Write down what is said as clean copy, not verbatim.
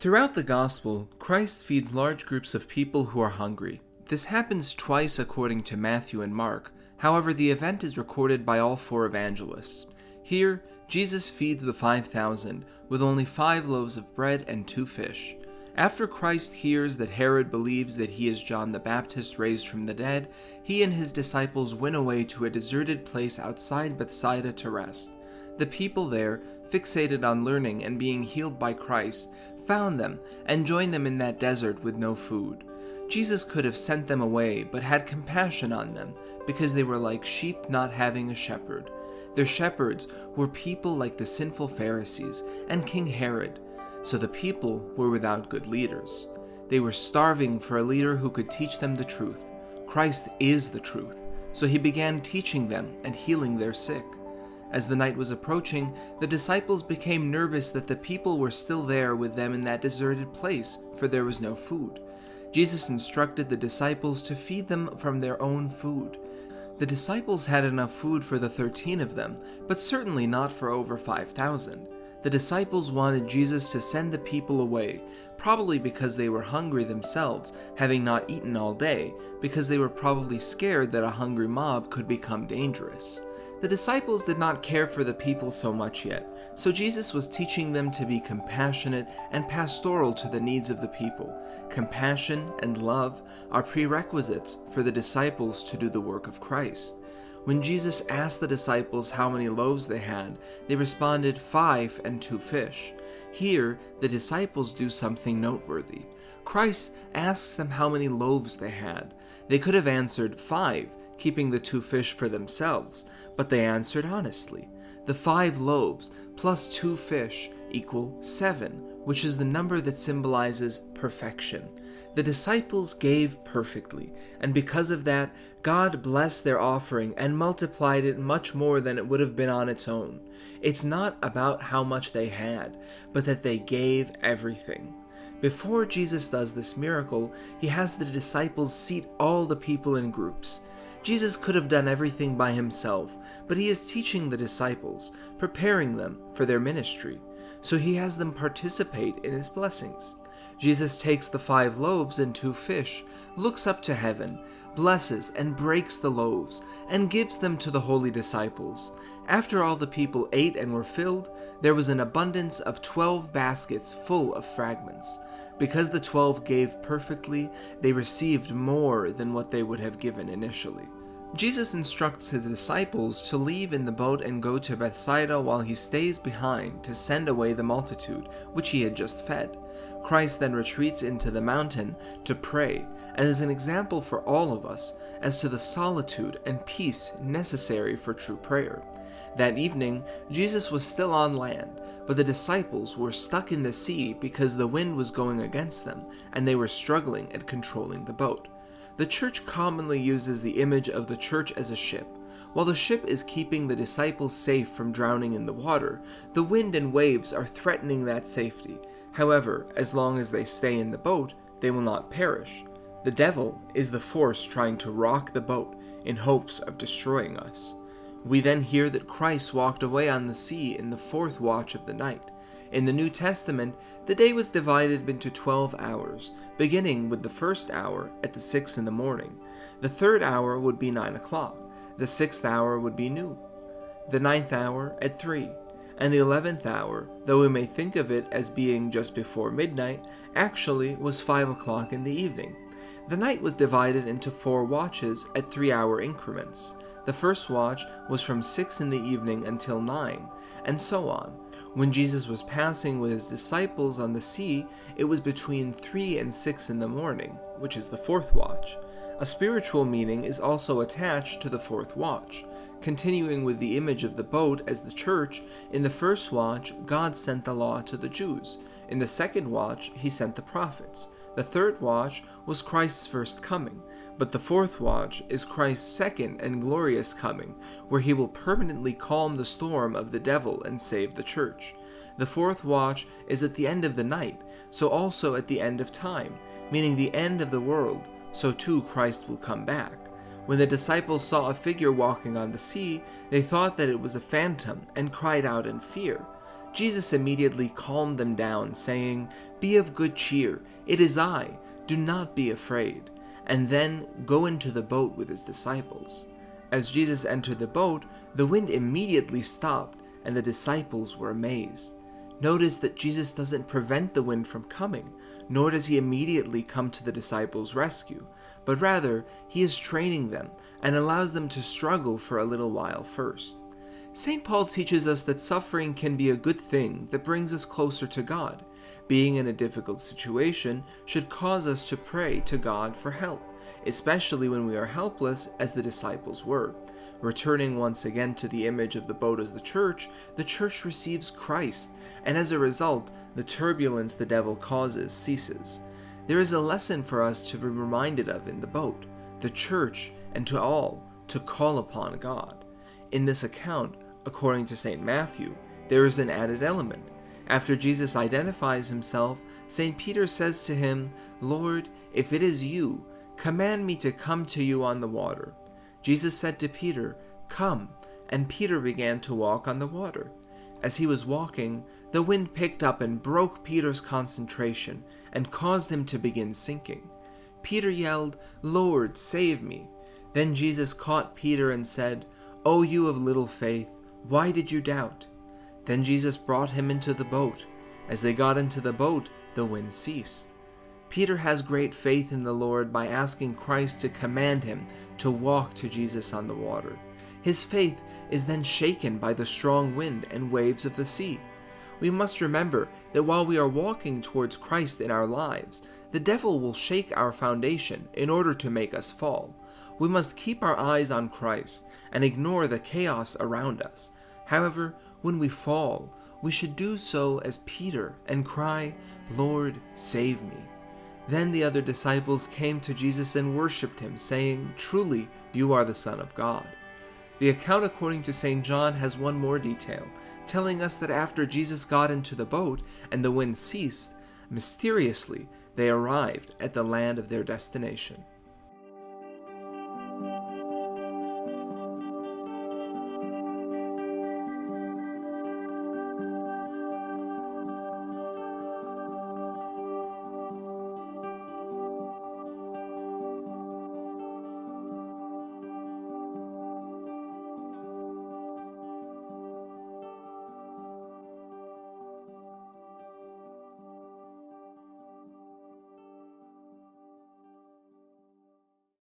Throughout the Gospel, Christ feeds large groups of people who are hungry. This happens twice according to Matthew and Mark. However, the event is recorded by all four evangelists. Here, Jesus feeds the 5,000 with only 5 loaves of bread and 2 fish. After Christ hears that Herod believes that he is John the Baptist raised from the dead, he and his disciples went away to a deserted place outside Bethsaida to rest. The people there, fixated on learning and being healed by Christ, found them and joined them in that desert with no food. Jesus could have sent them away, but had compassion on them, because they were like sheep not having a shepherd. Their shepherds were people like the sinful Pharisees and King Herod, so the people were without good leaders. They were starving for a leader who could teach them the truth. Christ is the truth, so he began teaching them and healing their sick. As the night was approaching, the disciples became nervous that the people were still there with them in that deserted place, for there was no food. Jesus instructed the disciples to feed them from their own food. The disciples had enough food for the 13 of them, but certainly not for over 5,000. The disciples wanted Jesus to send the people away, probably because they were hungry themselves, having not eaten all day, because they were probably scared that a hungry mob could become dangerous. The disciples did not care for the people so much yet, so Jesus was teaching them to be compassionate and pastoral to the needs of the people. Compassion and love are prerequisites for the disciples to do the work of Christ. When Jesus asked the disciples how many loaves they had, they responded 5 and 2 fish. Here, the disciples do something noteworthy. Christ asks them how many loaves they had. They could have answered 5, keeping the 2 fish for themselves, but they answered honestly. The 5 loaves plus 2 fish equal 7, which is the number that symbolizes perfection. The disciples gave perfectly, and because of that, God blessed their offering and multiplied it much more than it would have been on its own. It's not about how much they had, but that they gave everything. Before Jesus does this miracle, he has the disciples seat all the people in groups. Jesus could have done everything by himself, but he is teaching the disciples, preparing them for their ministry, so he has them participate in his blessings. Jesus takes the 5 loaves and 2 fish, looks up to heaven, blesses and breaks the loaves, and gives them to the holy disciples. After all the people ate and were filled, there was an abundance of 12 baskets full of fragments. Because the 12 gave perfectly, they received more than what they would have given initially. Jesus instructs his disciples to leave in the boat and go to Bethsaida while he stays behind to send away the multitude, which he had just fed. Christ then retreats into the mountain to pray, and is an example for all of us as to the solitude and peace necessary for true prayer. That evening, Jesus was still on land, but the disciples were stuck in the sea because the wind was going against them, and they were struggling at controlling the boat. The church commonly uses the image of the church as a ship. While the ship is keeping the disciples safe from drowning in the water, the wind and waves are threatening that safety. However, as long as they stay in the boat, they will not perish. The devil is the force trying to rock the boat in hopes of destroying us. We then hear that Christ walked away on the sea in the 4th watch of the night. In the New Testament, the day was divided into 12 hours, beginning with the 1st hour at the 6 in the morning. The 3rd hour would be 9 o'clock. The 6th hour would be noon. The 9th hour at 3. And the 11th hour, though we may think of it as being just before midnight, actually was 5 o'clock in the evening. The night was divided into 4 watches at 3-hour increments. The first watch was from 6 in the evening until 9, and so on. When Jesus was passing with his disciples on the sea, it was between 3 and 6 in the morning, which is the 4th watch. A spiritual meaning is also attached to the 4th watch. Continuing with the image of the boat as the church, in the 1st watch, God sent the law to the Jews. In the 2nd watch, he sent the prophets. The 3rd watch was Christ's first coming, but the 4th watch is Christ's second and glorious coming, where he will permanently calm the storm of the devil and save the church. The 4th watch is at the end of the night, so also at the end of time, meaning the end of the world, so too Christ will come back. When the disciples saw a figure walking on the sea, they thought that it was a phantom and cried out in fear. Jesus immediately calmed them down, saying, "Be of good cheer, it is I, do not be afraid," and then go into the boat with his disciples. As Jesus entered the boat, the wind immediately stopped, and the disciples were amazed. Notice that Jesus doesn't prevent the wind from coming, nor does he immediately come to the disciples' rescue, but rather he is training them and allows them to struggle for a little while first. St. Paul teaches us that suffering can be a good thing that brings us closer to God. Being in a difficult situation should cause us to pray to God for help, especially when we are helpless, as the disciples were. Returning once again to the image of the boat as the church receives Christ, and as a result, the turbulence the devil causes ceases. There is a lesson for us to be reminded of in the boat, the church, and to all, to call upon God. In this account, according to St. Matthew, there is an added element. After Jesus identifies himself, St. Peter says to him, "Lord, if it is you, command me to come to you on the water." Jesus said to Peter, "Come," and Peter began to walk on the water. As he was walking, the wind picked up and broke Peter's concentration and caused him to begin sinking. Peter yelled, "Lord, save me." Then Jesus caught Peter and said, "O you of little faith, why did you doubt?" Then Jesus brought him into the boat. As they got into the boat, the wind ceased. Peter has great faith in the Lord by asking Christ to command him to walk to Jesus on the water. His faith is then shaken by the strong wind and waves of the sea. We must remember that while we are walking towards Christ in our lives, the devil will shake our foundation in order to make us fall. We must keep our eyes on Christ and ignore the chaos around us. However, when we fall, we should do so as Peter and cry, "Lord, save me." Then the other disciples came to Jesus and worshipped him, saying, "Truly, you are the Son of God." The account according to St. John has one more detail, telling us that after Jesus got into the boat and the wind ceased, mysteriously they arrived at the land of their destination.